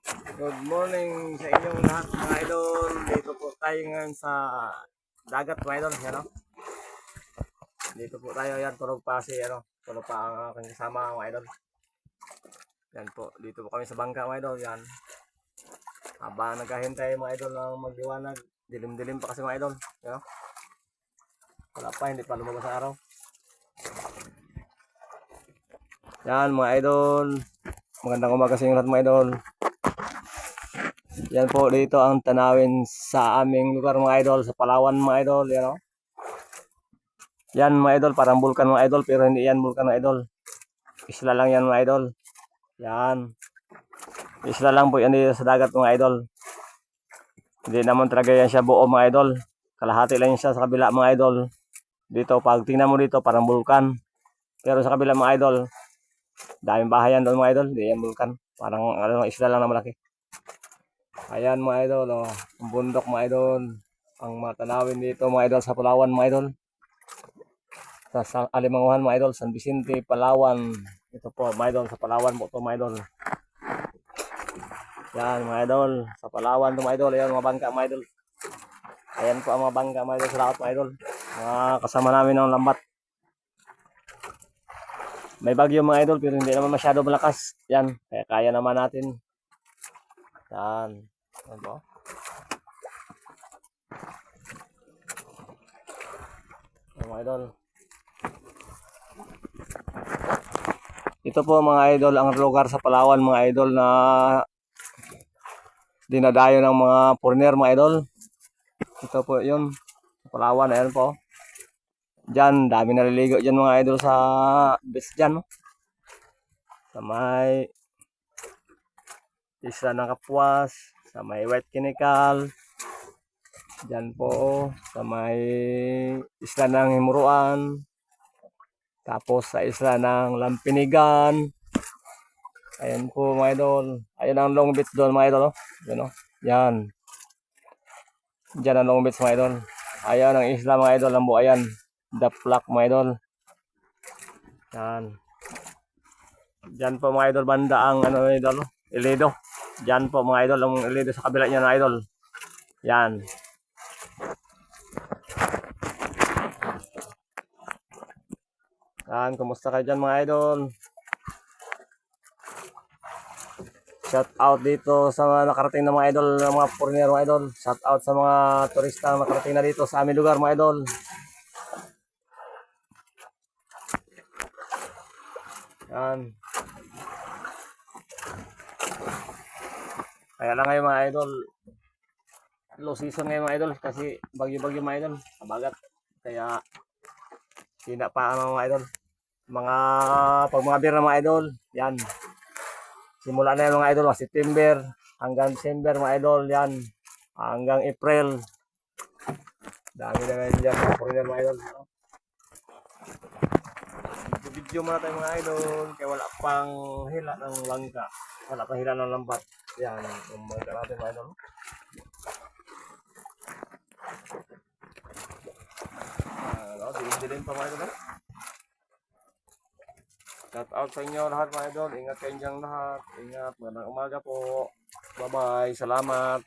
Good morning sa inyong lahat mga idol. Dito po tayo ngayon sa dagat mga idol. Yan, no? Dito po tayo yan. Tulog pa si tulog pa ang aking kasama mga idol. Yan po. Dito po kami sa bangka mga idol. Yan. Habang naghahintay mga idol ng magliwanag. Dilim-dilim pa kasi mga idol. Yan, no? Wala pa. Hindi pa lumabas sa araw. Yan mga idol. Magandang umaga sa inyo lahat mga idol. Yan po dito ang tanawin sa aming lugar mga idol, sa Palawan mga idol, yan o. Yan mga idol, parang bulkan mga idol, pero hindi yan bulkan mga idol. Isla lang yan mga idol. Yan. Isla lang po yan dito sa dagat mga idol. Hindi naman talaga yan siya buo mga idol. Kalahati lang yan siya sa kabila mga idol. Dito, pag tingnan mo dito, parang bulkan. Pero sa kabila mga idol, daming bahay yan doon mga idol, hindi yan bulkan. Parang isla lang na malaki. Ayan mga idol, oh, ang bundok mga idol. Ang matanawin dito mga idol sa Palawan mga idol. Sa Alimanguhan mga idol, San Vicente, Palawan. Ito po mga idol, sa Palawan po ito mga idol. Yan mga idol, sa Palawan ito mga idol. Ayan mga bangka mga idol. Ayan po ang mga bangka mga idol sa lahat mga idol. Mga kasama namin ng lambat. May bagyo mga idol pero hindi naman masyado malakas. Yan, kaya naman natin. Yan. Yan po. Mga idol. Ito po mga idol ang lugar sa Palawan mga idol na dinadayo ng mga foreigner mga idol. Ito po yun. Sa Palawan, ayan po. Diyan, dami naliligo dyan mga idol sa beach dyan. No? Sa may Isla ng Kapuas, sa may White Chemical. Diyan po, sa may Isla ng Himuruan. Tapos sa Isla ng Lampinigan. Ayan po mga idol. Ayan ang Long Beach doon mga idol. Oh. Yan, oh. Yan. Diyan ang Long Beach mga idol. Ayan ang isla mga idol. Ang buhayan. The Plak mga idol. Yan. Diyan po mga idol banda ang idol. Iledo. Diyan po mga idol. Ang Iledo sa kabila niya na idol. Yan. Yan. Kumusta kayo dyan mga idol? Shout out dito sa mga nakarating na mga idol, ng mga foreigner mga idol. Shout out sa mga turista na nakarating na dito sa aming lugar mga idol. Yan. Kaya lang ngayon mga idol, low season ngayon mga idol kasi bagyo-bagyo mga idol, kabagat. Kaya hindi pa mga idol. Pag mga beer na mga idol, yan. Simula na yan mga idol, September hanggang December mga idol, yan. Hanggang April. Dami na ngayon dyan mga foreigner mga idol. Video muna tayo mga idol, kaya wala pang hila ng langka. Wala pang hila ng lambat. Yan, yung mga natin mga idol. Dilim-dilim pa mga idol. Shout out sa inyo lahat mga idol. Ingat kayo dyan lahat. Ingat. Magandang umaga po. Bye-bye. Salamat.